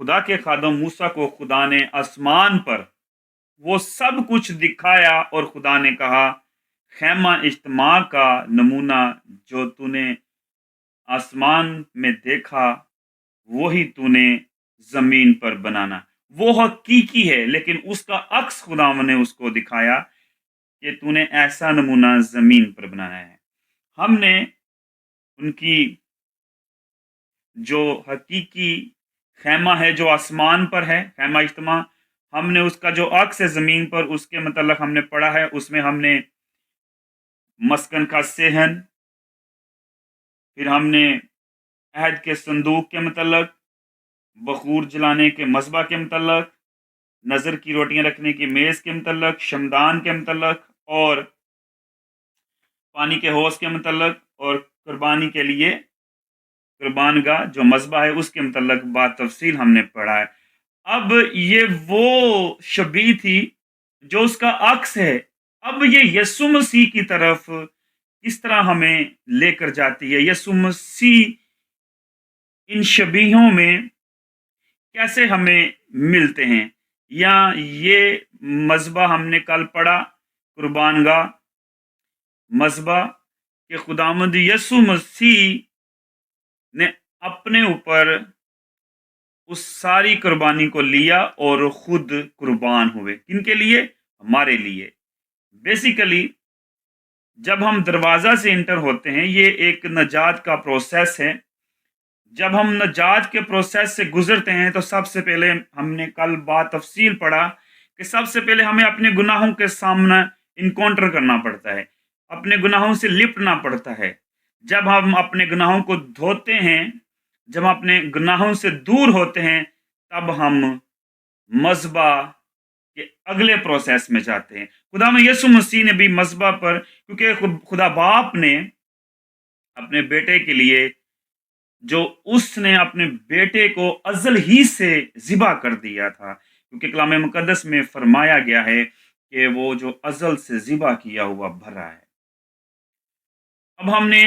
खुदा के खादम मूसा को खुदा ने आसमान पर वो सब कुछ दिखाया, और खुदा ने कहा, खैमा इज्तिमा का नमूना जो तूने आसमान में देखा वही तूने जमीन पर बनाना। वो हकीकी है, लेकिन उसका अक्स खुदा ने उसको दिखाया कि तूने ऐसा नमूना जमीन पर बनाना है। हमने उनकी जो हकीकी खैमा है जो आसमान पर है, खैमा इज्तिमा, हमने उसका जो अक्स है ज़मीन पर, उसके मतलब हमने पढ़ा है। उसमें हमने मस्कन का सेहन, फिर हमने अहद के संदूक के मतलब, बखूर जलाने के मसबा के मतलब, नज़र की रोटियां रखने की मेज़ के मतलब, शमदान के मतलब, और पानी के हौज के मतलब, और कुर्बानी के लिए कुर्बान गाह जो मसबा है उसके मतलब बात तफसील हमने पढ़ा है। अब ये वो शबी थी जो उसका अक्स है। अब ये यीशु मसीह की तरफ किस तरह हमें लेकर जाती है, यीशु मसीह इन शबीहों में कैसे हमें मिलते हैं, या ये मसबा हमने कल पढ़ा, कुर्बान गाह मसबा, कि खुदावंद यीशु मसीह ने अपने ऊपर उस सारी कुर्बानी को लिया और खुद कुर्बान हुए। किनके लिए? हमारे लिए। बेसिकली जब हम दरवाज़ा से इंटर होते हैं, ये एक नजात का प्रोसेस है। जब हम नजात के प्रोसेस से गुजरते हैं तो सबसे पहले हमने कल बात तफसील पढ़ा कि सबसे पहले हमें अपने गुनाहों के सामना इनकाउंटर करना पड़ता है, अपने गुनाहों से लिपटना पड़ता है। जब हम अपने गुनाहों को धोते हैं, जब हम अपने गुनाहों से दूर होते हैं, तब हम मज़बा के अगले प्रोसेस में जाते हैं। खुदा में यीशु मसीह ने भी मज़बा पर, क्योंकि खुदा बाप ने अपने बेटे के लिए, जो उसने अपने बेटे को अज़ल ही से ज़िबा कर दिया था, क्योंकि कलाम मुकद्दस में फरमाया गया है कि वो जो अज़ल से ज़िबा किया हुआ भरा है। अब हमने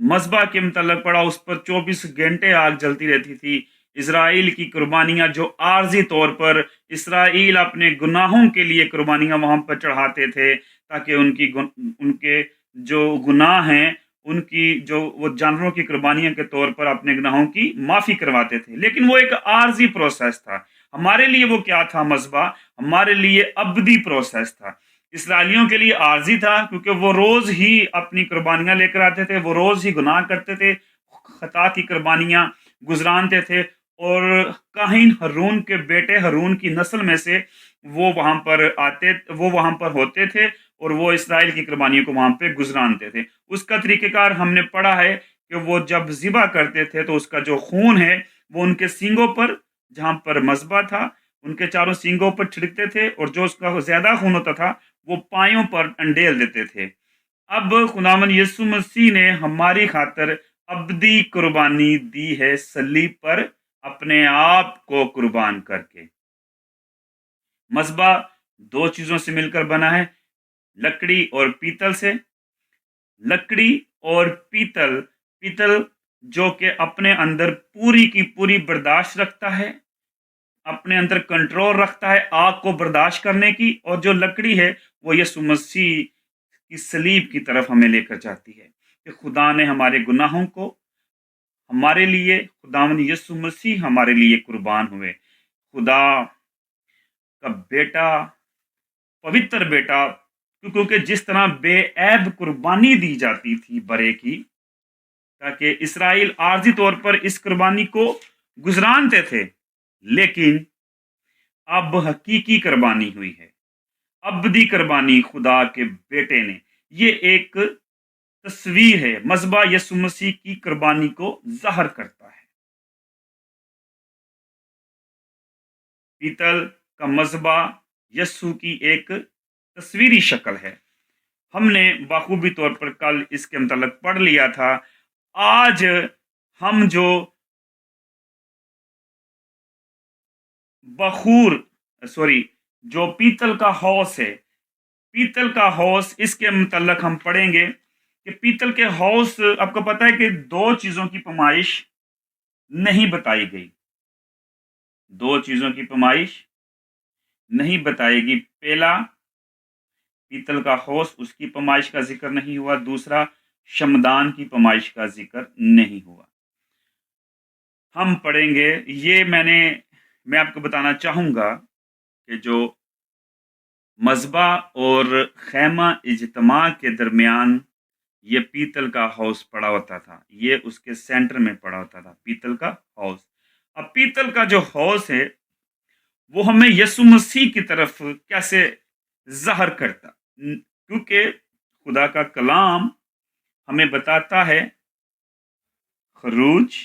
मज़बा के मतलब पढ़ा, उस पर 24 घंटे आग जलती रहती थी। इसराइल की कुर्बानियाँ जो आर्जी तौर पर इसराइल अपने गुनाहों के लिए कुर्बानियाँ वहाँ पर चढ़ाते थे, ताकि उनके जो गुनाह हैं, उनकी जो वो जानवरों की कुर्बानियों के तौर पर अपने गुनाहों की माफ़ी करवाते थे। लेकिन वो एक आर्जी प्रोसेस था। हमारे लिए वो क्या था मज़बा? हमारे लिए अबदी प्रोसेस था। इसराइलियों के लिए आर्जी था, क्योंकि वो रोज़ ही अपनी कुर्बानियाँ लेकर आते थे, वो रोज़ ही गुनाह करते थे, खता की कुर्बानियाँ गुजरानते थे, और काहिन हरून के बेटे हरून की नस्ल में से वो वहाँ पर होते थे, और वो इसराइल की कुर्बानियों को वहाँ पे गुजरानते थे। उसका तरीक़ेकार हमने पढ़ा है कि वो जब ज़िबा करते थे तो उसका जो खून है वो उनके सींगों पर, जहाँ पर मज़बा था, उनके चारों सींगों पर छिड़कते थे, और जो उसका ज़्यादा खून होता था वो पायों पर अंडेल देते थे। अब खुदावंद यीशु मसीह ने हमारी खातिर अबदी कुर्बानी दी है सलीब पर, अपने आप को कुर्बान करके। मज़बा दो चीज़ों से मिलकर बना है, लकड़ी और पीतल से। लकड़ी और पीतल, पीतल जो कि अपने अंदर पूरी की पूरी बर्दाश्त रखता है, अपने अंदर कंट्रोल रखता है आग को बर्दाश्त करने की, और जो लकड़ी है वो यीशु मसीह की सलीब की तरफ हमें लेकर जाती है कि खुदा ने हमारे गुनाहों को हमारे लिए, खुदावंद यीशु मसीह हमारे लिए कुर्बान हुए। खुदा का बेटा, पवित्र बेटा, क्योंकि जिस तरह बेऐब कुर्बानी दी जाती थी बरे की, ताकि इसराइल आर्जी तौर पर इस कुर्बानी को गुजरानते थे, लेकिन अब हकीकी कुर्बानी हुई है, अबदी कुर्बानी खुदा के बेटे ने। ये एक तस्वीर है, मज़बा यीशु मसीह की कुर्बानी को ज़ाहिर करता है। पीतल का मज़बा यीशु की एक तस्वीरी शक्ल है। हमने बाखूबी तौर पर कल इसके मतलब पढ़ लिया था। आज हम जो बखूर सॉरी जो पीतल का हौस है, पीतल का हौस, इसके मतलब हम पढ़ेंगे कि पीतल के हौस, आपको पता है कि दो चीज़ों की पैमाइश नहीं बताई गई। दो चीज़ों की पैमाइश नहीं बताई गई। पहला, पीतल का हौस, उसकी पैमाइश का जिक्र नहीं हुआ। दूसरा, शमदान की पैमाइश का जिक्र नहीं हुआ। हम पढ़ेंगे, ये मैं आपको बताना चाहूँगा कि जो मज़बा और खैमा इज्तिमा के दरमियान ये पीतल का हौस पड़ा होता था, ये उसके सेंटर में पड़ा होता था, पीतल का हौस। अब पीतल का जो हौस है वो हमें यीशु मसीह की तरफ कैसे ज़ाहिर करता, क्योंकि खुदा का कलाम हमें बताता है, खरूज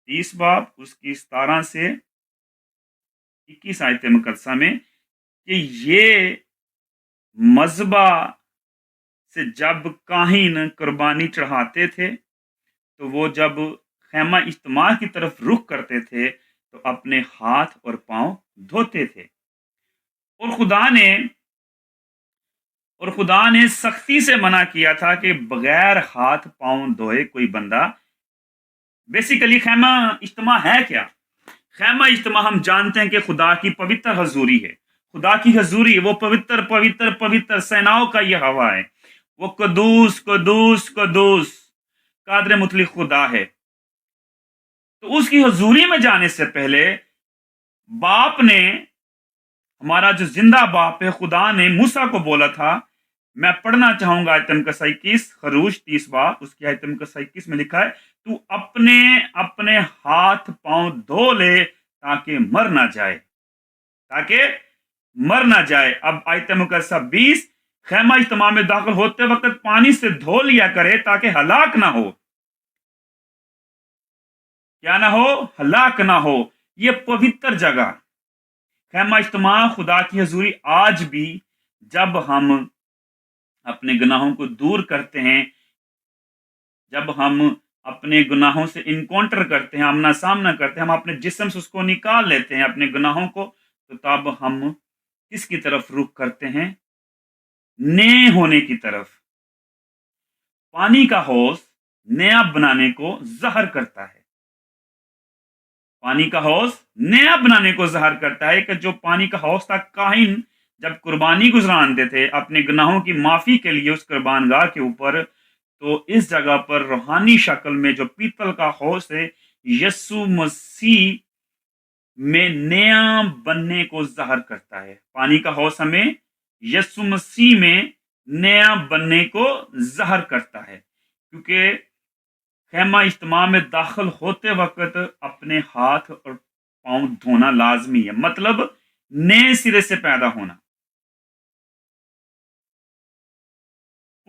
30 बाब उसकी 17 से 21 आयत मुकद्दसा में, कि ये मज़बा से जब काहिन कुर्बानी चढ़ाते थे तो वो जब खैमा इज्तिमा की तरफ रुख करते थे तो अपने हाथ और पांव धोते थे। और खुदा ने सख्ती से मना किया था कि बगैर हाथ पांव धोए कोई बंदा। बेसिकली खैमा इज्तिमा है क्या? खैमा इज्तिमा हम जानते हैं कि खुदा की पवित्र हजूरी है। खुदा की हजूरी, वो पवित्र पवित्र पवित्र सेनाओं का ये हवा है। वो कदूस कदूस कदूस कादर मुतलिक खुदा है। तो उसकी हजूरी में जाने से पहले बाप ने, हमारा जो जिंदा बाप है, खुदा ने मूसा को बोला था, मैं पढ़ना चाहूंगा आयतम का 21, खरूज 30 बाब उसकी आयतम का 21 में लिखा है, तू अपने अपने हाथ पांव धो ले ताकि मर ना जाए, ताकि मर ना जाए। अब आयतम का 20, खैमा इज्तिमा में दाखिल होते वक्त पानी से धो लिया करे ताकि हलाक ना हो। क्या ना हो? हलाक ना हो। ये पवित्र जगह खैमा इज्तिमा, खुदा की हजूरी, आज भी जब हम अपने गुनाहों को दूर करते हैं, जब हम अपने गुनाहों से इनकाउंटर करते हैं, आमना सामना करते हैं, हम अपने जिस्म से उसको निकाल लेते हैं अपने गुनाहों को, तो तब हम किसकी तरफ रुख करते हैं? नए होने की तरफ। पानी का हौस नया बनाने को ज़ाहिर करता है। पानी का हौस नया बनाने को ज़ाहिर करता है कि जो पानी का हौस था, काहिन जब कुर्बानी गुजरानते थे अपने गुनाहों की माफ़ी के लिए उस कुर्बानगाह के ऊपर, तो इस जगह पर रूहानी शक्ल में जो पीतल का हौस है, यीशु मसीह में नया बनने को ज़ाहिर करता है। पानी का हौस हमें यीशु मसीह में नया बनने को ज़ाहिर करता है, क्योंकि खैमा इज्तिमा में दाखिल होते वक्त अपने हाथ और पांव धोना लाजमी है, मतलब नए सिरे से पैदा होना,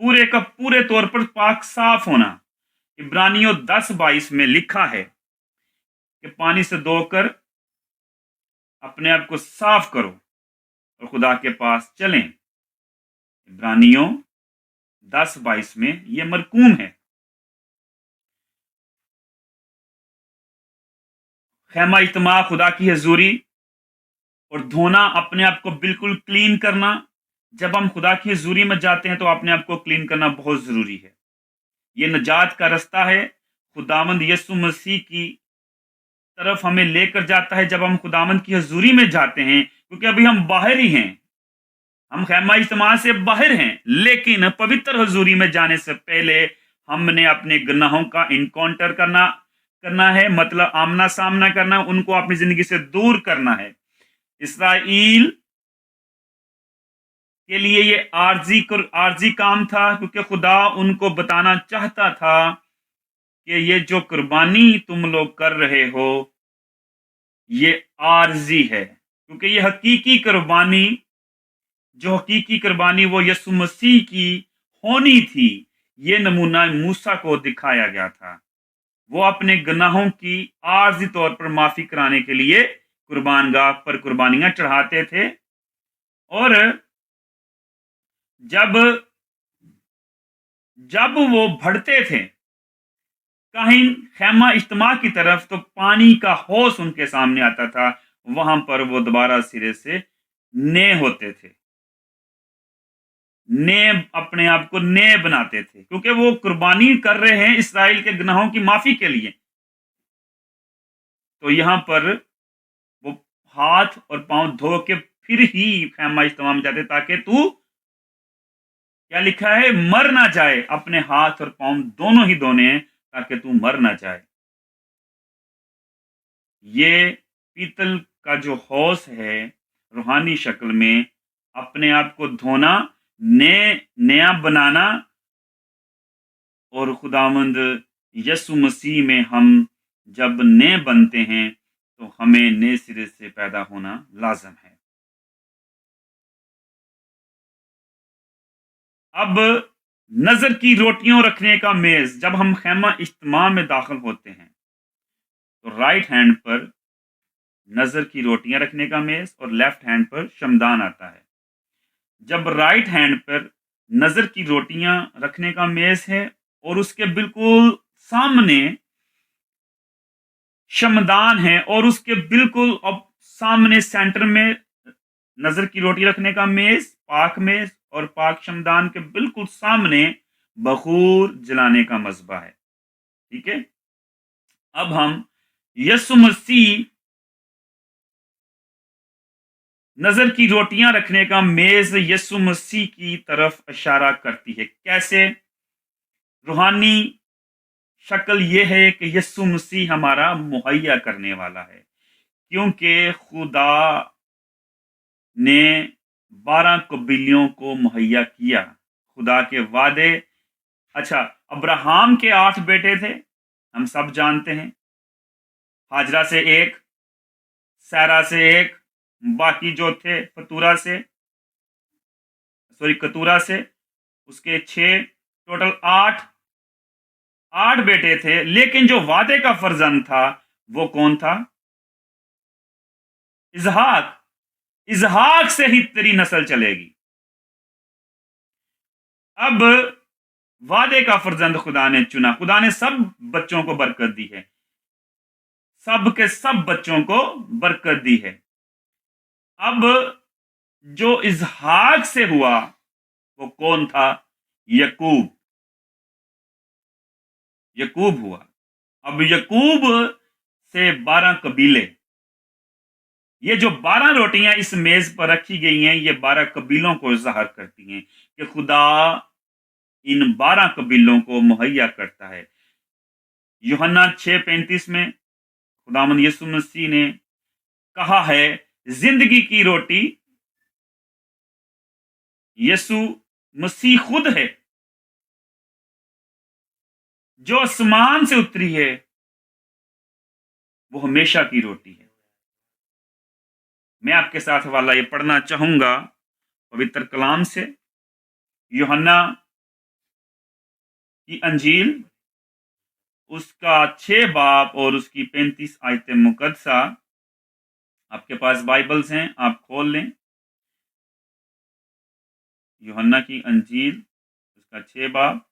पूरे का पूरे तौर पर पाक साफ होना। इब्रानियों 10:22 में लिखा है कि पानी से धोकर अपने आप को साफ करो और खुदा के पास चलें। इब्रानियों 10:22 में यह मरकूम है। खैमा इज्तिमा, खुदा की हजूरी और धोना, अपने आप को बिल्कुल क्लीन करना। जब हम खुदा की हजूरी में जाते हैं तो अपने आप को क्लीन करना बहुत ज़रूरी है। ये नजात का रास्ता है, खुदावंद यीशु मसीह की तरफ हमें लेकर जाता है जब हम खुदावंद की हजूरी में जाते हैं, क्योंकि अभी हम बाहर ही हैं, हम खैमा इज्तिमा से बाहर हैं, लेकिन पवित्र हजूरी में जाने से पहले हमने अपने गुनाहों का इनकाउंटर करना है, मतलब आमना सामना करना, उनको अपनी जिंदगी से दूर करना है। इसराइल के लिए ये आर्जी काम था, क्योंकि खुदा उनको बताना चाहता था कि ये जो कुर्बानी तुम लोग कर रहे हो ये आर्जी है, क्योंकि ये हकीकी कुर्बानी, जो हकीकी कुर्बानी वो यीशु मसीह की होनी थी, ये नमूना मूसा को दिखाया गया था। वो अपने गुनाहों की आर्जी तौर पर माफी कराने के लिए कुर्बानगाह पर कुर्बानियां चढ़ाते थे, और जब वो बढ़ते थे काहिन खैमा इज्तिमा की तरफ, तो पानी का हौस उनके सामने आता था, वहां पर वो दोबारा सिरे से नए होते थे, नए अपने आप को नए बनाते थे, क्योंकि वो कुर्बानी कर रहे हैं इसराइल के गुनाहों की माफी के लिए। तो यहां पर वो हाथ और पांव धो के फिर ही खैमा इज्तिमा में जाते, ताकि तू, क्या लिखा है, मर ना जाए। अपने हाथ और पांव दोनों ही धोने हैं ताकि तू मर ना जाए। ये पीतल का जो हौस है, रूहानी शक्ल में अपने आप को धोना, नया बनाना, और खुदावंद यीशु मसीह में हम जब नए बनते हैं तो हमें नए सिरे से पैदा होना लाजम है। अब नजर की रोटियों रखने का मेज, जब हम खैमा इज्तिमा में दाखिल होते हैं तो राइट हैंड पर नजर की रोटियां रखने का मेज और लेफ्ट हैंड पर शमदान आता है। जब राइट हैंड पर नजर की रोटियां रखने का मेज है और उसके बिल्कुल सामने शमदान है, और उसके बिल्कुल अब सामने सेंटर में नजर की रोटी रखने का मेज, पाक मेज, और पाक शमदान के बिल्कुल सामने बखूर जलाने का मज़बा है। ठीक है, अब हम यीशु मसीह नजर की रोटियां रखने का मेज यीशु मसीह की तरफ इशारा करती है। कैसे? रूहानी शक्ल यह है कि यीशु मसीह हमारा मुहैया करने वाला है, क्योंकि खुदा ने 12 कबीलों को मुहैया किया। खुदा के वादे, अच्छा, अब्राहम के 8 बेटे थे, हम सब जानते हैं। हाजरा से 1, सारा से 1, बाकी जो थे कतूरा से उसके 6, टोटल 8 बेटे थे। लेकिन जो वादे का फर्जंद था वो कौन था? इजहाक। इजहाक से ही तेरी नस्ल चलेगी। अब वादे का फर्जंद खुदा ने चुना। खुदा ने सब बच्चों को बरकत दी है, सब के सब बच्चों को बरकत दी है। अब जो इजहाक से हुआ वो कौन था? यकूब। यकूब हुआ। अब यकूब से 12 कबीले। ये जो 12 रोटियां इस मेज पर रखी गई हैं, ये 12 कबीलों को जाहिर करती हैं कि खुदा इन 12 कबीलों को मुहैया करता है। यूहन्ना 6:35 में खुदावंद यीशु मसीह ने कहा है, जिंदगी की रोटी यीशु मसीह खुद है, जो आसमान से उतरी है, वो हमेशा की रोटी है। मैं आपके साथ वाला ये पढ़ना चाहूंगा पवित्र कलाम से, यूहन्ना की अंजील, उसका 6 बाब और उसकी 35 आयतें मुकद्दसा। आपके पास बाइबल्स हैं, आप खोल लें। यूहन्ना की अंजील, उसका 6 बाब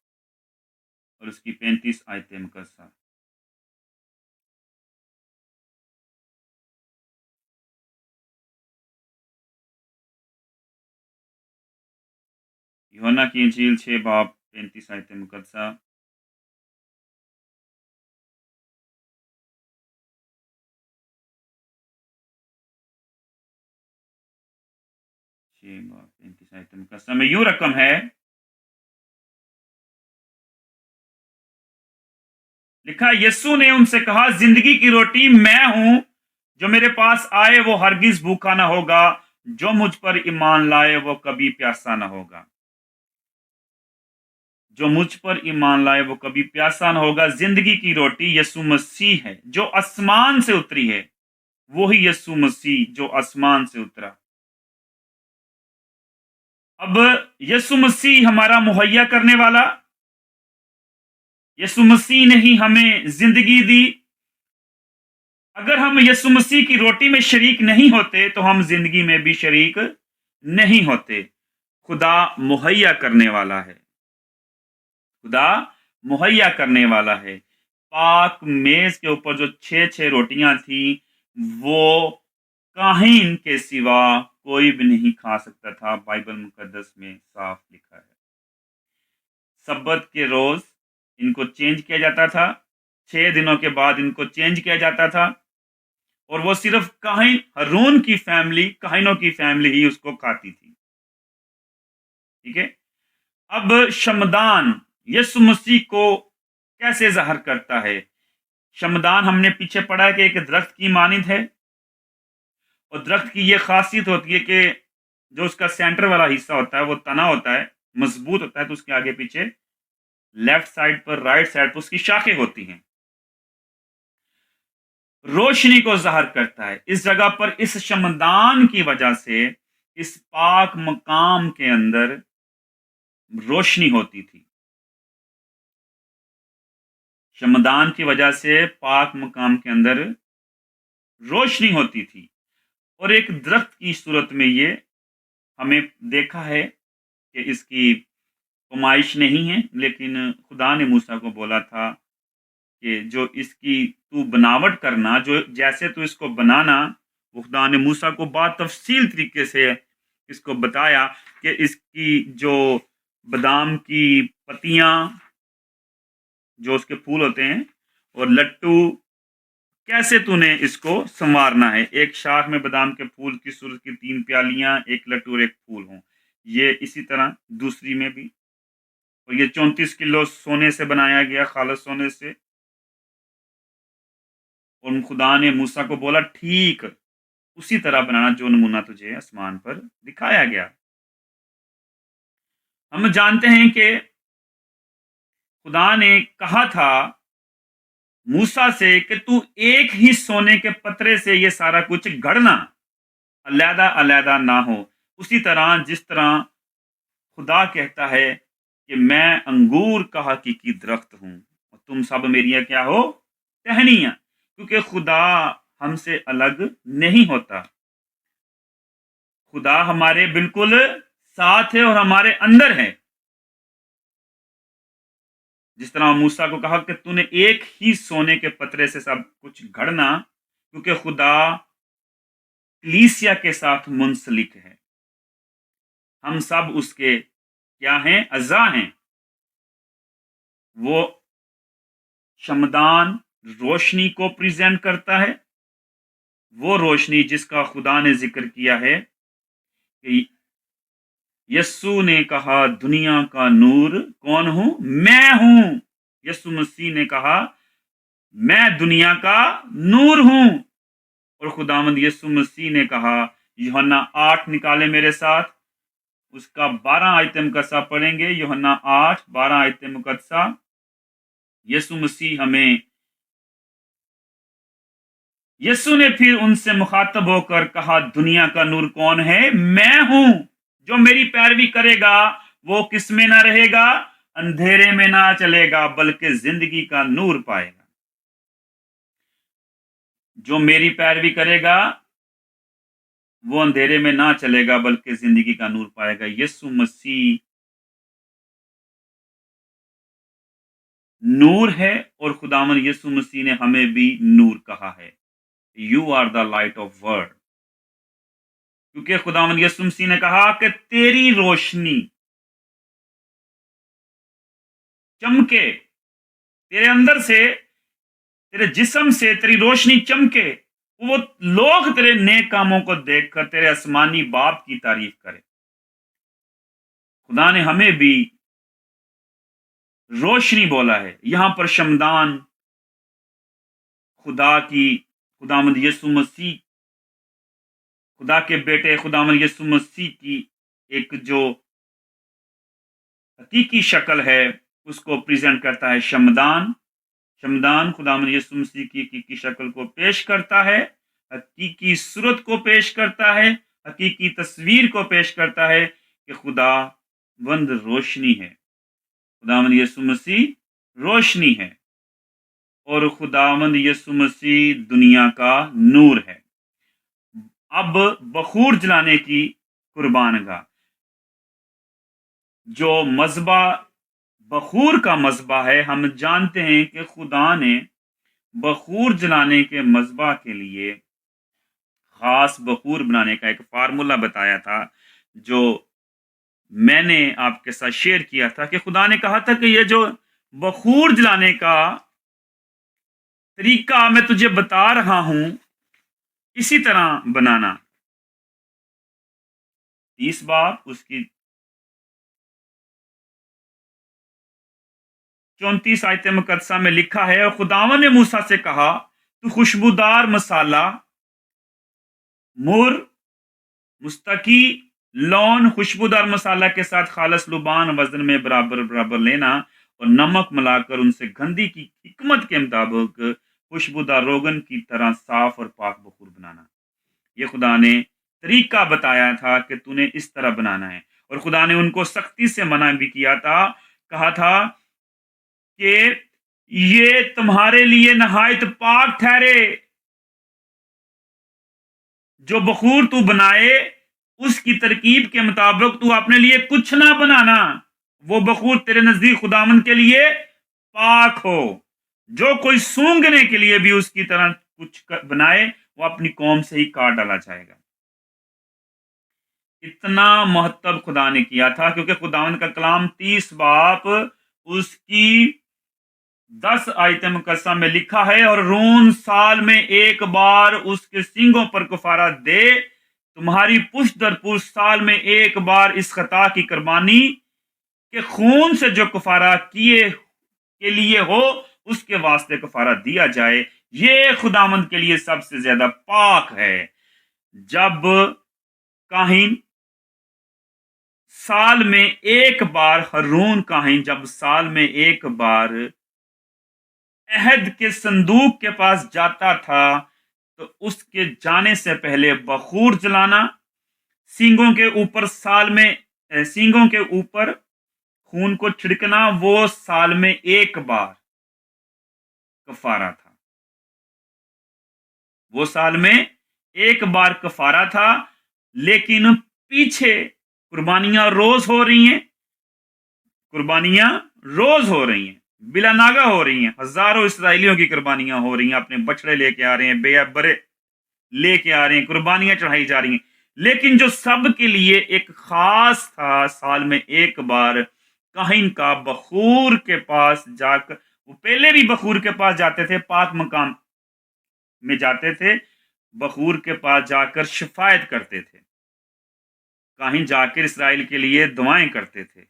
और उसकी 35 आयतें मुकद्दसा। यूहन्ना की अंजील 6 बाब 35 आयतें मुकद्दसा। में यूं रकम है, लिखा, यीशु ने उनसे कहा, जिंदगी की रोटी मैं हूं, जो मेरे पास आए वो हरगिज भूखा ना होगा, जो मुझ पर ईमान लाए वो कभी प्यासा ना होगा। जो मुझ पर ईमान लाए वो कभी प्यासा ना होगा। जिंदगी की रोटी यीशु मसीह है जो आसमान से उतरी है, वही यीशु मसीह जो आसमान से उतरा। अब यीशु मसीह हमारा मुहैया करने वाला, यीशु मसीह ने ही हमें जिंदगी दी। अगर हम यीशु मसीह की रोटी में शरीक नहीं होते तो हम जिंदगी में भी शरीक नहीं होते। खुदा मुहैया करने वाला है, खुदा मुहैया करने वाला है। पाक मेज के ऊपर जो 6 रोटियां थी, वो काहीन के सिवा कोई भी नहीं खा सकता था। बाइबल मुकद्दस में साफ लिखा है। सब्बत के रोज इनको चेंज किया जाता था, 6 दिनों के बाद इनको चेंज किया जाता था। اور وہ صرف کاہن ہارون کی فیملی، کاہنوں کی فیملی ہی اس کو کھاتی تھی. ٹھیک ہے. اب شمدان یسوع مسیح کو کیسے ظاہر کرتا ہے؟ شمدان ہم نے پیچھے پڑھا ہے کہ ایک درخت کی مانند ہے، اور درخت کی یہ خاصیت ہوتی ہے کہ جو اس کا سینٹر والا حصہ ہوتا ہے وہ تنا ہوتا ہے، مضبوط ہوتا ہے، تو اس کے آگے پیچھے لیفٹ سائڈ پر، رائٹ سائڈ پر اس کی شاخیں ہوتی ہیں. روشنی کو ظاہر کرتا ہے. اس جگہ پر اس شمدان کی وجہ سے اس پاک مقام کے اندر روشنی ہوتی تھی. شمدان کی وجہ سے پاک مقام کے اندر روشنی ہوتی تھی. اور ایک درخت کی صورت میں یہ ہمیں دیکھا ہے کہ اس کی پیمائش نہیں ہے، لیکن خدا نے موسیٰ کو بولا تھا کہ جو اس کی تو بناوٹ کرنا، جو جیسے تو اس کو بنانا، وہ خدا نے موسیٰ کو بات تفصیل طریقے سے اس کو بتایا کہ اس کی جو بادام کی پتیاں، جو اس کے پھول ہوتے ہیں، اور لٹو، کیسے تو نے اس کو سنوارنا ہے. ایک شاخ میں بادام کے پھول کی صورت کی 3 پیالیاں، ایک لٹو اور ایک پھول ہوں. یہ اسی طرح دوسری میں بھی، اور یہ 34 کلو سونے سے بنایا گیا، خالص سونے سے. اور خدا نے موسیٰ کو بولا ٹھیک اسی طرح بنانا جو نمونہ تجھے آسمان پر دکھایا گیا. ہم جانتے ہیں کہ خدا نے کہا تھا موسیٰ سے کہ تو ایک ہی سونے کے پترے سے یہ سارا کچھ گھڑنا، علیحدہ علیحدہ نہ ہو. اسی طرح جس طرح خدا کہتا ہے کہ میں انگور کا حقیقی درخت ہوں اور تم سب میری کیا ہو؟ ٹہنیاں. کیونکہ خدا ہم سے الگ نہیں ہوتا. خدا ہمارے بالکل ساتھ ہے اور ہمارے اندر ہے. جس طرح موسیٰ کو کہا کہ تو نے ایک ہی سونے کے پترے سے سب کچھ گھڑنا، کیونکہ خدا کلیسیا کے ساتھ منسلک ہے. ہم سب اس کے کیا ہیں؟ اعضاء ہیں. وہ شمدان روشنی کو پریزنٹ کرتا ہے، وہ روشنی جس کا خدا نے ذکر کیا ہے کہ یسوع نے کہا دنیا کا نور کون ہوں؟ میں ہوں. یسوع مسیح نے کہا میں دنیا کا نور ہوں. اور خداوند یسوع مسیح نے کہا، یوحنا 8 نکالے میرے ساتھ، اس کا 12 آیت مقدسہ پڑھیں گے. یوحنا 8 12 آیت مقدسہ. یسوع مسیح ہمیں، یسوع نے پھر ان سے مخاطب ہو کر کہا دنیا کا نور کون ہے؟ میں ہوں. جو میری پیروی کرے گا وہ کس میں نہ رہے گا؟ اندھیرے میں نہ چلے گا، بلکہ زندگی کا نور پائے گا. جو میری پیروی کرے گا وہ اندھیرے میں نہ چلے گا، بلکہ زندگی کا نور پائے گا. یسوع مسیح نور ہے، اور خداوند یسوع مسیح نے ہمیں بھی نور کہا ہے. You are the light of world. کیونکہ خداوند یسوع مسیح نے کہا کہ تیری روشنی چمکے، تیرے اندر سے، تیرے جسم سے تیری روشنی چمکے، وہ لوگ تیرے نیک کاموں کو دیکھ کر تیرے آسمانی باپ کی تعریف کرے. خدا نے ہمیں بھی روشنی بولا ہے. یہاں پر شمدان خداوند یسوع مسیح، خدا کے بیٹے خداوند یسوع مسیح کی ایک جو حقیقی شکل ہے اس کو پریزنٹ کرتا ہے. شمدان خداوند یسوع مسیح کی حقیقی شکل کو پیش کرتا ہے، حقیقی صورت کو پیش کرتا ہے، حقیقی تصویر کو پیش کرتا ہے کہ خداوند روشنی ہے. خداوند یسوع مسیح روشنی ہے، اور خداوند یسوع مسیح دنیا کا نور ہے. اب بخور جلانے کی قربان گاہ، جو مذبح بخور کا مذبح ہے، ہم جانتے ہیں کہ خدا نے بخور جلانے کے مذبح کے لیے خاص بخور بنانے کا ایک فارمولہ بتایا تھا، جو میں نے آپ کے ساتھ شیئر کیا تھا کہ خدا نے کہا تھا کہ یہ جو بخور جلانے کا طریقہ میں تجھے بتا رہا ہوں इसी तरह बनाना। 30 बाब उसकी 34 आयत मुकद्दसा में लिखा है, और खुदावन ने मूसा से कहा, तू खुशबूदार मसाला, मुर, मुस्तकी, लौन, खुशबूदार मसाला के साथ खालस लुबान वजन में बराबर बराबर लेना, और नमक मिलाकर उनसे गंधी की हिकमत के मुताबिक खुशबूदार रोगन की तरह साफ और पाक बखूर बनाना। ये खुदा ने तरीका बताया था कि तूने इस तरह बनाना है, और खुदा ने उनको सख्ती से मना भी किया था, कहा था कि ये तुम्हारे लिए नहायत पाक ठहरे। जो बखूर तू बनाए उसकी तरकीब के मुताबिक तू अपने लिए कुछ ना बनाना, वो बखूर तेरे नजदीक खुदावन के लिए पाक हो। जो कोई सूंघने के लिए भी उसकी तरह कुछ बनाए, वो अपनी कौम से ही काट डाला जाएगा। इतना महत्व खुदा ने किया था, क्योंकि खुदावन का कलाम 30 बाब उसकी 10 आयत मुकद्दसा में लिखा है, और रून साल में एक बार उसके सींगों पर कुफारा दे, तुम्हारी पुष्ट दर पुष्ट साल में एक बार इस खता की कुर्बानी के खून से जो कुफारा किए के लिए हो, उसके वास्ते कुफारा दिया जाए। ये खुदावंद के लिए सबसे ज्यादा पाक है। जब काहिन साल में एक बार, हरून काहिन जब साल में एक बार अहद के संदूक के पास जाता था, तो उसके जाने से पहले बखूर जलाना, सींगों के ऊपर सींगों के ऊपर खून को छिड़कना, वो साल में एक बार कफारा था। वो साल में एक बार कफारा था, लेकिन पीछे कुर्बानियां रोज हो रही हैं, कुर्बानियां रोज हो रही हैं, बिला नागा हो रही हैं। हजारों इसराइलियों की कुर्बानियां हो रही हैं, अपने बछड़े लेके आ रहे हैं, बेअबरे लेके आ रहे हैं, कुर्बानियां चढ़ाई जा रही हैं। लेकिन जो सब के लिए एक खास था, साल में एक बार काहिन का बखूर के पास जाकर, वो पहले भी बखूर के पास जाते थे, पाक मकाम में जाते थे, बखूर के पास जाकर शिफायत करते थे, काहिन जाकर इसराइल के लिए दुआएं करते थे।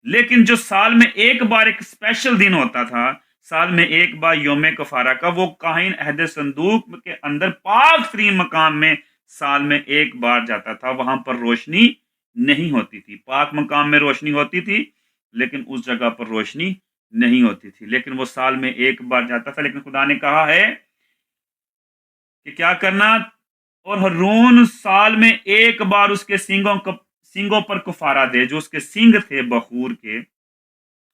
लेकिन जो साल में एक बार एक स्पेशल दिन होता था, साल में एक बार योम कफारा का, वो काहिन अहद संदूक के अंदर पाक तरीन मकाम में साल में एक बार जाता था। वहां पर रोशनी नहीं होती थी, पाक मकाम में रोशनी होती थी, लेकिन उस जगह पर रोशनी नहीं होती थी। लेकिन वो साल में एक बार जाता था। लेकिन खुदा ने कहा है कि क्या करना, और हरून साल में एक बार उसके सींगों पर कुफारा दे, जो उसके सींग थे बखूर के,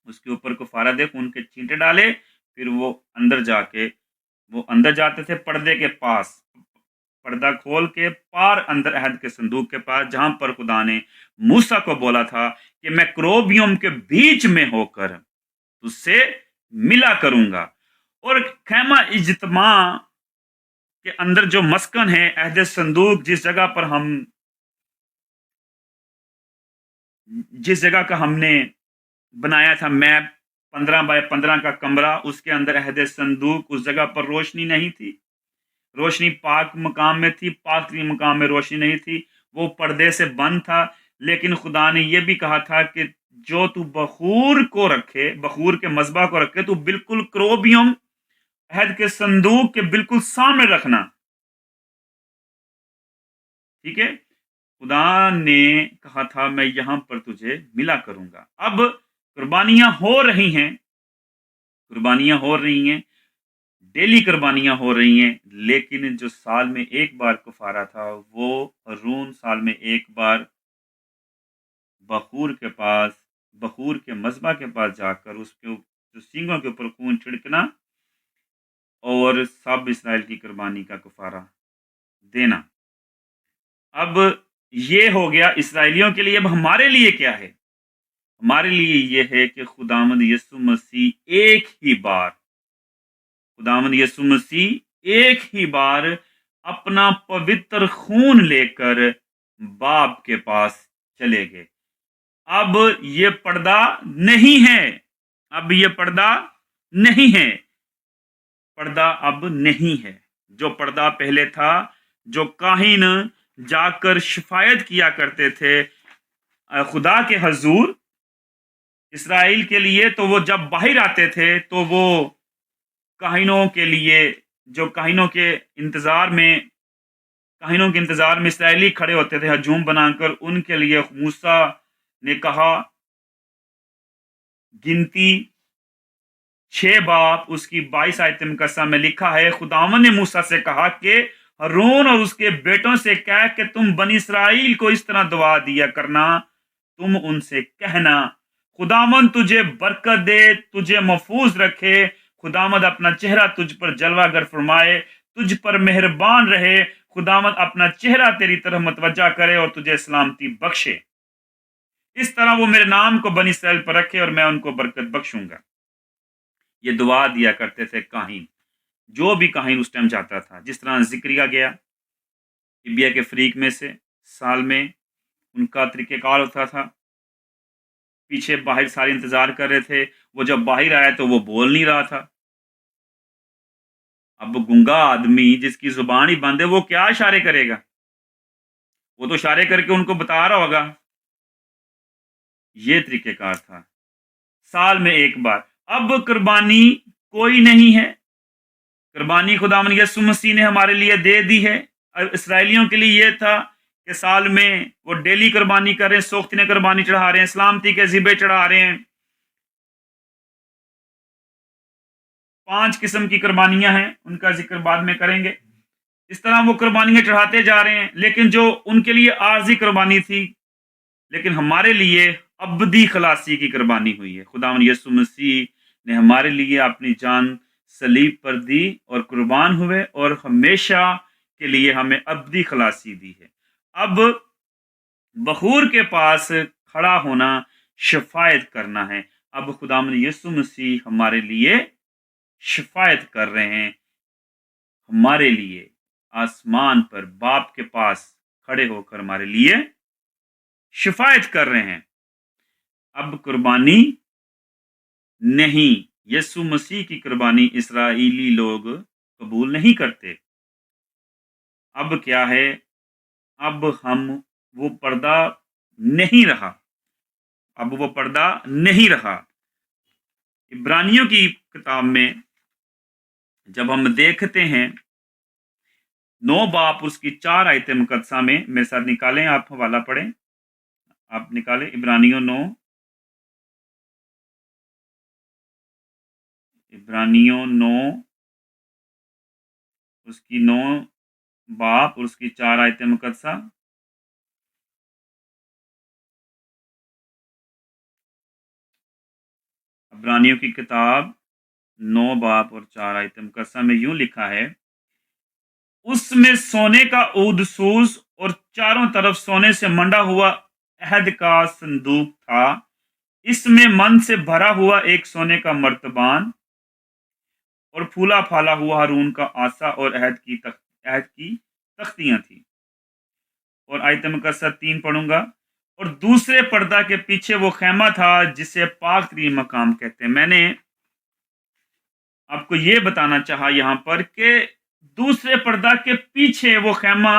उसके ऊपर कुफारा दे, खून के छींटे डाले, फिर वो अंदर जाते थे पर्दे के पास, पर्दा खोल के पार अंदर अहद के संदूक के पास, जहां पर खुदा ने मूसा को बोला था कि मैं क्रोबियम के बीच में होकर तुझसे मिला करूंगा। और खैमा इज्तिमा के अंदर जो मस्कन है, अहद संदूक, जिस जगह का हमने बनाया था मैप, 15 बाय 15 का कमरा, उसके अंदर अहद संदूक, उस जगह पर रोशनी नहीं थी, रोशनी पाक मकाम में थी, पाक मकाम में रोशनी नहीं थी, वो पर्दे से बंद था। लेकिन खुदा ने यह भी कहा था कि जो तू बखूर को रखे, बखूर के मजबा को रखे, तू बिल्कुल क्रोबियम अहद के संदूक के बिल्कुल सामने रखना। ठीक है, खुदा ने कहा था मैं यहां पर तुझे मिला करूंगा। अब कुर्बानियां हो रही हैं, कुर्बानियां हो रही हैं, डेली कुर्बानियां हो रही हैं, लेकिन जो साल में एक बार कुफारा था, वो हरून साल में एक बार बखूर के मजबा के पास जाकर उसके जो सींगों के ऊपर खून छिड़कना और सब इसराइल की कुर्बानी का कुफारा देना। अब ये हो गया इसराइलियों के लिए। अब हमारे लिए क्या है? हमारे लिए ये है कि खुदावंद यीशु मसीह एक ही बार अपना पवित्र खून लेकर बाप के पास चले गए। अब ये पर्दा नहीं है, अब ये पर्दा नहीं है, पर्दा अब नहीं है। जो पर्दा पहले था, जो काहिन जाकर शिफायत किया करते थे खुदा के हजूर इसराइल के लिए, तो वो जब बाहर आते थे तो वो काहिनों के लिए, जो काहिनों के इंतजार में इसराइली खड़े होते थे हजूम बनाकर, उनके लिए मूसा ने कहा, गिनती 6 बाब उसकी 22 आयत मुकद्दसा में लिखा है, खुदावन ने मूसा से कहा कि हारून और उसके बेटों से कह कि तुम बनी इसराइल को इस तरह दुआ दिया करना, तुम उनसे कहना, खुदावन तुझे बरकत दे, तुझे महफूज रखे, खुदावंद अपना चेहरा तुझ पर जलवागर फरमाए, तुझ पर मेहरबान रहे, खुदावंद अपना चेहरा तेरी तरफ मतवज्जा करे और तुझे सलामती बख्शे। इस तरह वो मेरे नाम को बनी इसराइल पर रखे और मैं उनको बरकत बख्शूंगा। ये दुआ दिया करते थे काहिन, जो भी काहिन उस टाइम जाता था। जिस तरह जिक्रिया गया इबिया के फरीक में से, साल में उनका तरीक़ेकार होता था, पीछे बाहर सारे इंतजार कर रहे थे, वो जब बाहर आया तो वो बोल नहीं रहा था। अब गूंगा आदमी जिसकी जुबान ही बंद है, वो क्या इशारे करेगा? वो तो इशारे करके उनको बता रहा होगा। ये तरीक़ेकार था। साल में एक बार। अब कुर्बानी कोई नहीं है, कुर्बानी खुदावंद यीशु मसीह ने हमारे लिए दे दी है। इसराइलियों के लिए ये था कि साल में वो डेली कुर्बानी कर रहे हैं, सोख्ती कुर्बानी चढ़ा रहे हैं, सलामती के ज़िबे चढ़ा रहे हैं। 5 किस्म की कुर्बानियां हैं, उनका जिक्र बाद में करेंगे। इस तरह वो कुर्बानियां चढ़ाते जा रहे हैं, लेकिन जो उनके लिए आर्जी कुर्बानी थी, लेकिन हमारे लिए अबदी खलासी की कुर्बानी हुई है। खुदावंद यीशु मसीह ने हमारे लिए अपनी जान सलीब पर दी और कुर्बान हुए और हमेशा के लिए हमें अबदी खलासी दी है। अब बखूर के पास खड़ा होना शफायत करना है। अब खुदावंद यीशु मसीह हमारे लिए शफायत कर रहे हैं, हमारे लिए आसमान पर बाप के पास खड़े होकर हमारे लिए शफायत कर रहे हैं। अब कुर्बानी नहीं, यीशु मसीह की कुर्बानी इसराइली लोग कबूल नहीं करते। अब क्या है? अब वो पर्दा नहीं रहा, अब वो पर्दा नहीं रहा। इब्रानियों की किताब में जब हम देखते हैं 9 बाब उसकी 4 आयत मुकद्दसा में, मेरे साथ निकालें, आप हवाला पढ़ें, आप निकालें इब्रानियों 9 उसकी 9 बाब और उसकी 4 आयत मुकद्दसा। इब्रानियों की किताब 9 बाब और 4 आयत मुकद्दसा में यूं लिखा है, उसमें सोने का ऊद-सूज और चारों तरफ सोने से मंडा हुआ अहद का संदूक था। इसमें मन से भरा हुआ एक सोने का मर्तबान और फूला फाला हुआ हारून का आसा और अहद की तख्तियां थी। और आयत मुकद्दसा 3 पढ़ूंगा। और दूसरे पर्दा के पीछे वो खेमा था जिसे पाक तरीन मकाम कहते हैं। मैंने आपको ये बताना चाहा यहाँ पर कि दूसरे पर्दा के पीछे वो खेमा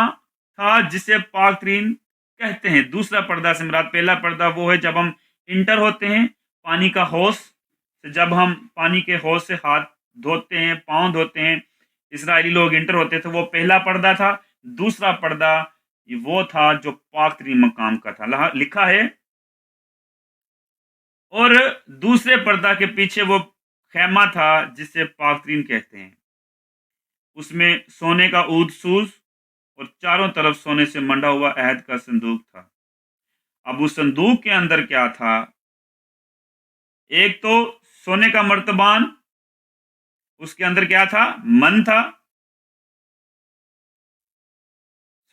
था जिसे पाक तरीन कहते हैं। दूसरा पर्दा से मुराद पहला पर्दा वो है जब हम इंटर होते हैं पानी का हौज से, जब हम पानी के हौज से हाथ धोते हैं, पाँव धोते हैं, इसराइली लोग इंटर होते थे, वो पहला पर्दा था। दूसरा पर्दा वो था जो पाक तरीन मकाम का था। लिखा है, और दूसरे पर्दा के पीछे वो खेमा था जिसे पाक तरीन कहते हैं। उसमें सोने का ऊद-सूज और चारों तरफ सोने से मंडा हुआ अहद का संदूक था। अब उस संदूक के अंदर क्या था? एक तो सोने का मर्तबान, उसके अंदर क्या था? मन था।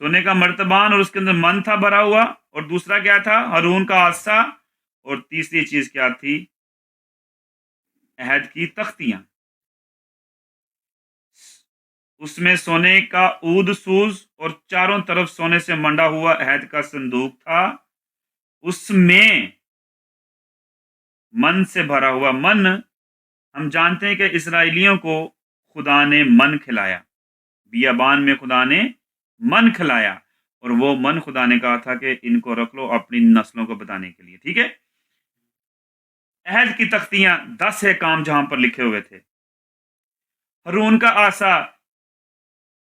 सोने का मर्तबान और उसके अंदर मन था भरा हुआ। और दूसरा क्या था? हारून का आसा। और तीसरी चीज क्या थी? अहद की तख्तियां। उसमें सोने का ऊद-सूज और चारों तरफ सोने से मंडा हुआ अहद का संदूक था। उसमें मन से भरा हुआ। मन, हम जानते हैं कि इसराइलियों को खुदा ने मन खिलाया बियाबान में खुदा ने मन खिलाया, और वो मन खुदा ने कहा था कि इनको रख लो अपनी नस्लों को बताने के लिए। ठीक है, अहद की तख्तियां 10 है काम जहां पर लिखे हुए थे। हारून का आसा,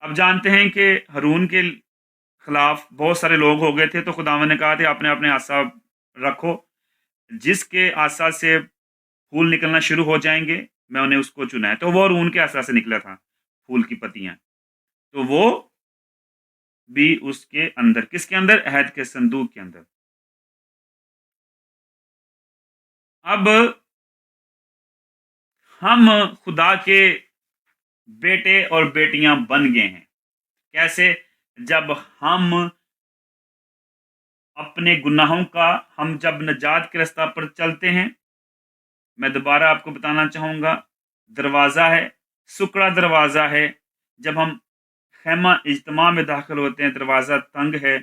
अब जानते हैं कि हारून के खिलाफ बहुत सारे लोग हो गए थे, तो खुदावंद ने कहा था अपने अपने आसा रखो, जिसके आसा से फूल निकलना शुरू हो जाएंगे मैं उन्हें उसको चुना है। तो वो हारून के आसा से निकला था फूल की पत्तियां, तो वो भी उसके अंदर, किसके अंदर, अहद के संदूक के अंदर। अब हम खुदा के बेटे और बेटियां बन गए हैं। कैसे? जब हम अपने गुनाहों का, हम जब नजात के रास्ता पर चलते हैं। मैं दोबारा आपको बताना चाहूँगा, दरवाज़ा है, सुकड़ा दरवाज़ा है। जब हम खैमा इज्तिमा में दाखिल होते हैं, दरवाज़ा तंग है,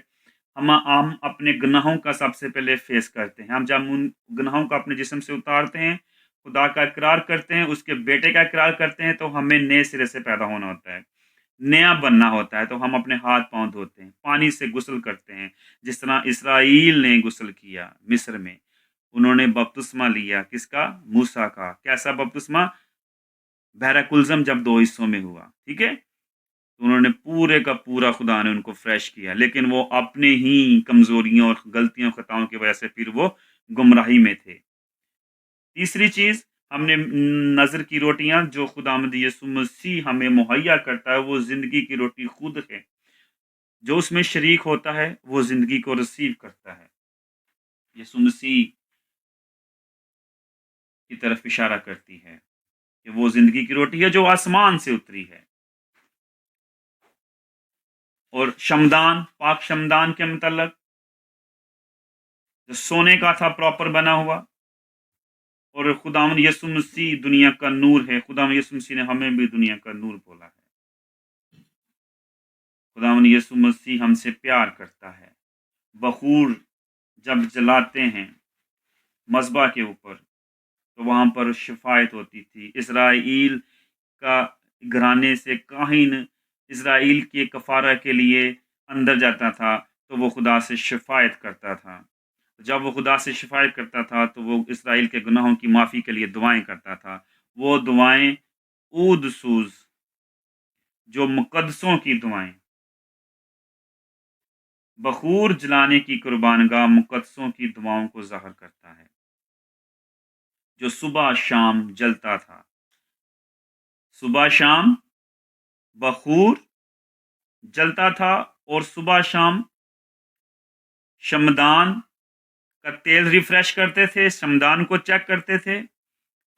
हम अपने गुनाहों का सबसे पहले फेस करते हैं। हम जब उन गुनाहों को अपने जिस्म से उतारते हैं, खुदा का इकरार करते हैं, उसके बेटे का इकरार करते हैं, तो हमें नए सिरे से पैदा होना होता है, नया बनना होता है। तो हम अपने हाथ पांव धोते हैं, पानी से गुस्ल करते हैं, जिस तरह इसराइल ने गुस्ल किया मिस्र में। उन्होंने बपतिस्मा लिया, किसका? मूसा का। कैसा बपतिस्मा? बहरकुलज़म जब 2 हिस्सों में हुआ। ठीक है, तो उन्होंने पूरे का पूरा, खुदा ने उनको फ्रेश किया, लेकिन वो अपने ही कमजोरियों और गलतियों खताओं की वजह से फिर वो गुमराही में थे। तीसरी चीज, हमने नजर की रोटियां जो खुदावंद यीशु मसीह हमें मुहैया करता है, वो जिंदगी की रोटी खुद है। जो उसमें शरीक होता है वो जिंदगी को रिसीव करता है। यीशु मसीह की तरफ इशारा करती है कि वो जिंदगी की रोटी है जो आसमान से उतरी है। और शमदान, पाक शमदान के मतलब जो सोने का था, प्रॉपर बना हुआ। और खुदावंद यीशु मसीह दुनिया का नूर है। खुदावंद यीशु मसीह ने हमें भी दुनिया का नूर बोला है। खुदावंद यीशु मसीह हमसे प्यार करता है। बखूर जब जलाते हैं मज़बा के ऊपर, तो वहाँ पर शिफायत होती थी। इसराइल का घराने से काहिन इसराइल के कफ़ारा के लिए अंदर जाता था, तो वो खुदा से शिफायत करता था। जब वो खुदा से शिफायत करता था, तो वो इसराइल के गुनाहों की माफ़ी के लिए दुआएं करता था। वो दुआएं ऊद सूज, जो मुकद्दसों की दुआएं, बखूर जलाने की कुर्बानगाह मुकद्दसों की दुआओं को ज़ाहिर करता है, जो सुबह शाम जलता था। सुबह शाम बखूर जलता था, और सुबह शाम शमदान का तेल रिफ्रेश करते थे, शमदान को चेक करते थे।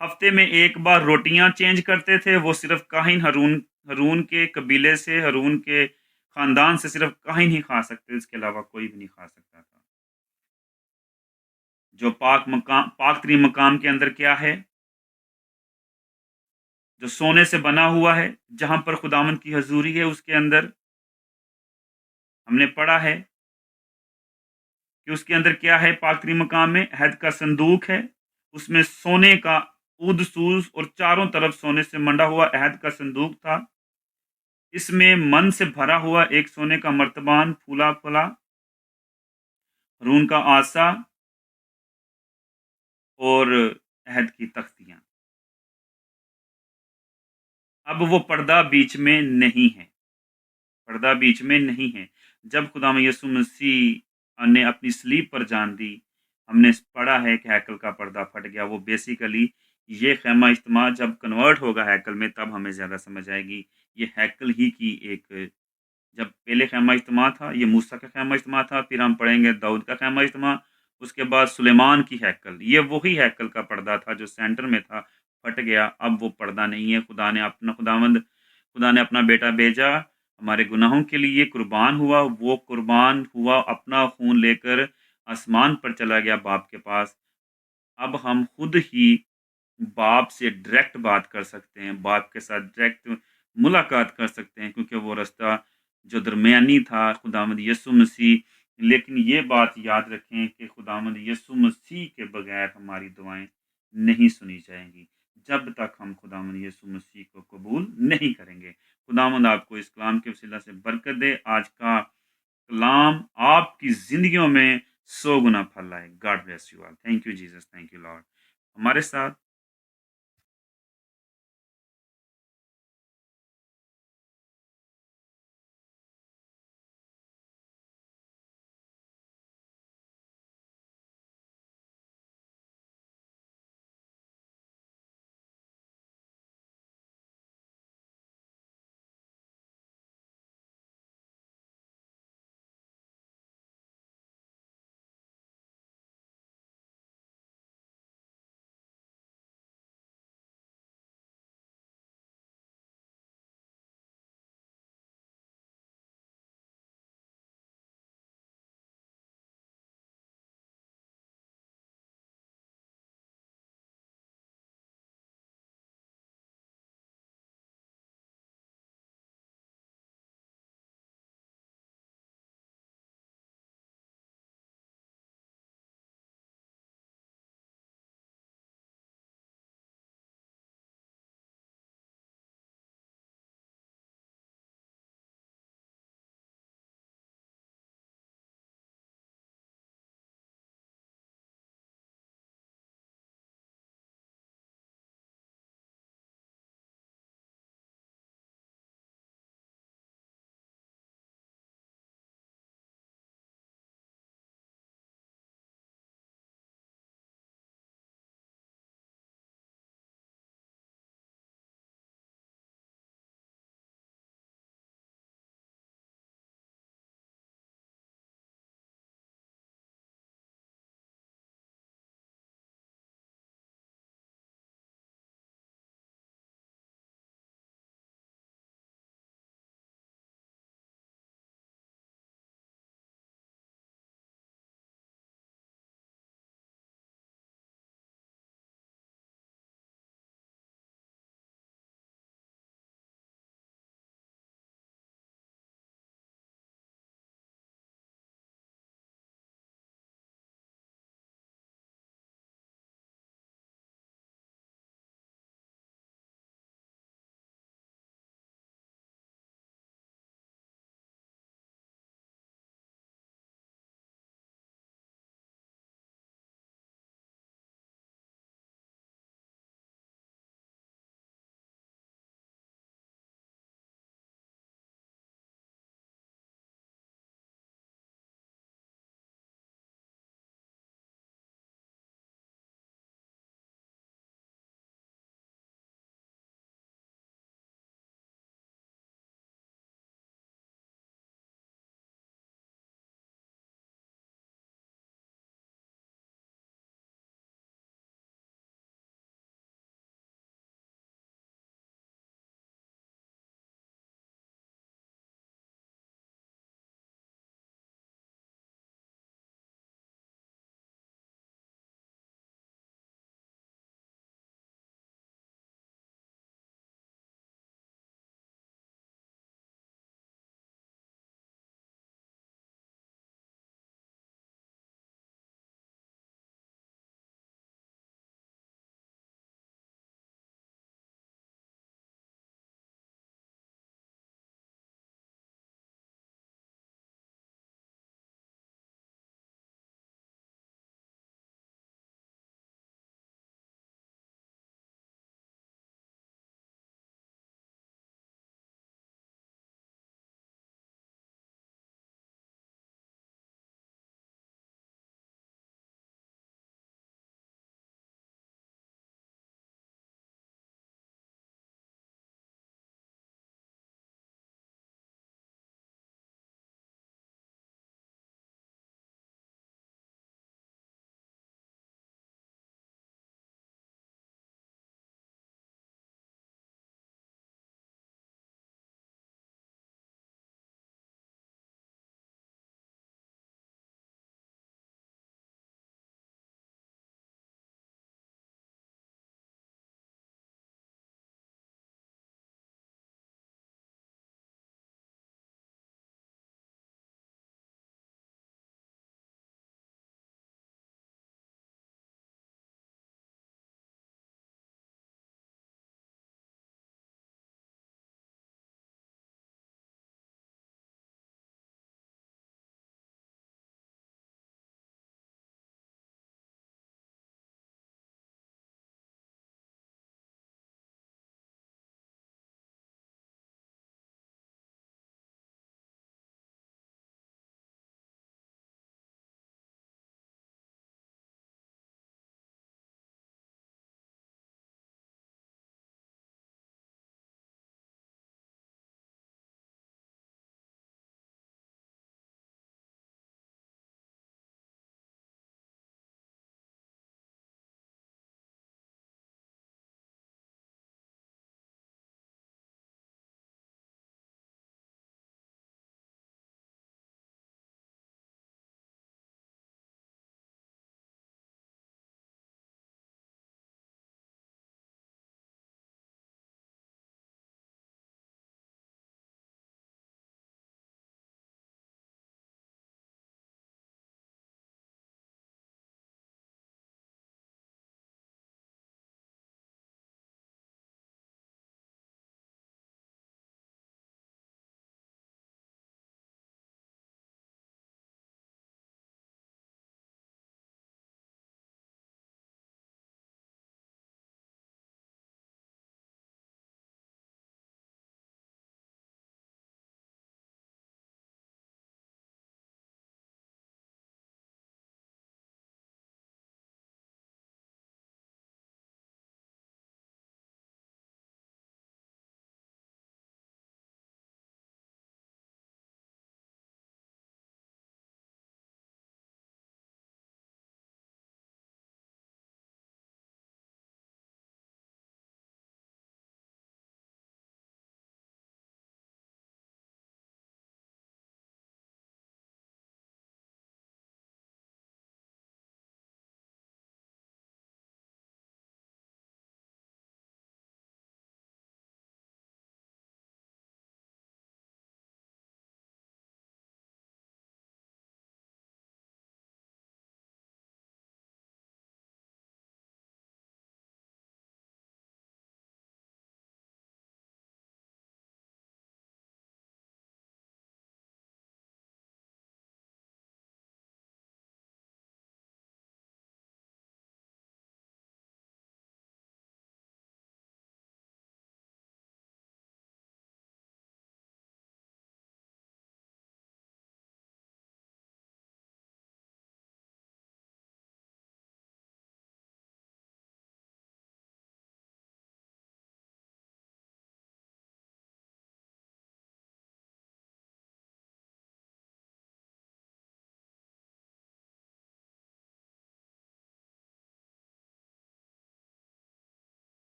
हफ्ते में एक बार रोटियां चेंज करते थे। वो सिर्फ काहिन हरून के कबीले से, हरून के खानदान से सिर्फ काहिन ही खा सकते, इसके अलावा कोई भी नहीं खा सकता था। जो पाक तरीन मकाम के अंदर क्या है? जो सोने से बना हुआ है, जहां पर खुदावंद की हजूरी है, उसके अंदर हमने पढ़ा है कि उसके अंदर क्या है? पाक तरीन मकाम में अहद का संदूक है, उसमें सोने का उदसूस और चारों तरफ सोने से मंडा हुआ अहद का संदूक था। इसमें मन से भरा हुआ एक सोने का मर्तबान फूला फूला, रून का आसा और अहद की तख्तियां। अब वो पर्दा बीच में नहीं है, पर्दा बीच में नहीं है। जब खुदा यीशु मसीह ने अपनी सलीब पर जान दी, हमने पढ़ा है कि हैकल का पर्दा फट गया। वो बेसिकली ये खैमा इज्तिमा जब कन्वर्ट होगा हैकल में, तब हमें ज़्यादा समझ आएगी। ये हैकल ही की एक, जब पहले खैमा इज्तिमा था, ये मूसा का खैमा इज्तिमा था, फिर हम पढ़ेंगे दाऊद का खैमा इज्तिमा, उसके बाद सुलेमान की हैकल। ये वही हैकल का पर्दा था जो सेंटर में था, फट गया। अब वो पर्दा नहीं है। खुदा ने अपना बेटा भेजा, हमारे गुनाहों के लिए कुर्बान हुआ। वो कुर्बान हुआ, अपना खून लेकर आसमान पर चला गया बाप के पास। अब हम खुद ही बाप से डायरेक्ट बात कर सकते हैं, बाप के साथ डायरेक्ट मुलाकात कर सकते हैं, क्योंकि वो रास्ता जो दरमियानी था खुदावंद यीशु मसीह। लेकिन ये बात याद रखें कि खुदावंद यीशु मसीह के बगैर हमारी दुआएं नहीं सुनी जाएंगी। जब तक हम खुदावंद यीशु मसीह को कबूल नहीं करेंगे। खुदावंद आपको इस कलाम के वसीला से बरकत दे। आज का कलाम आपकी ज़िंदगियों में 100 गुना फल लाए। God bless you all. Thank you Jesus, thank you Lord. हमारे साथ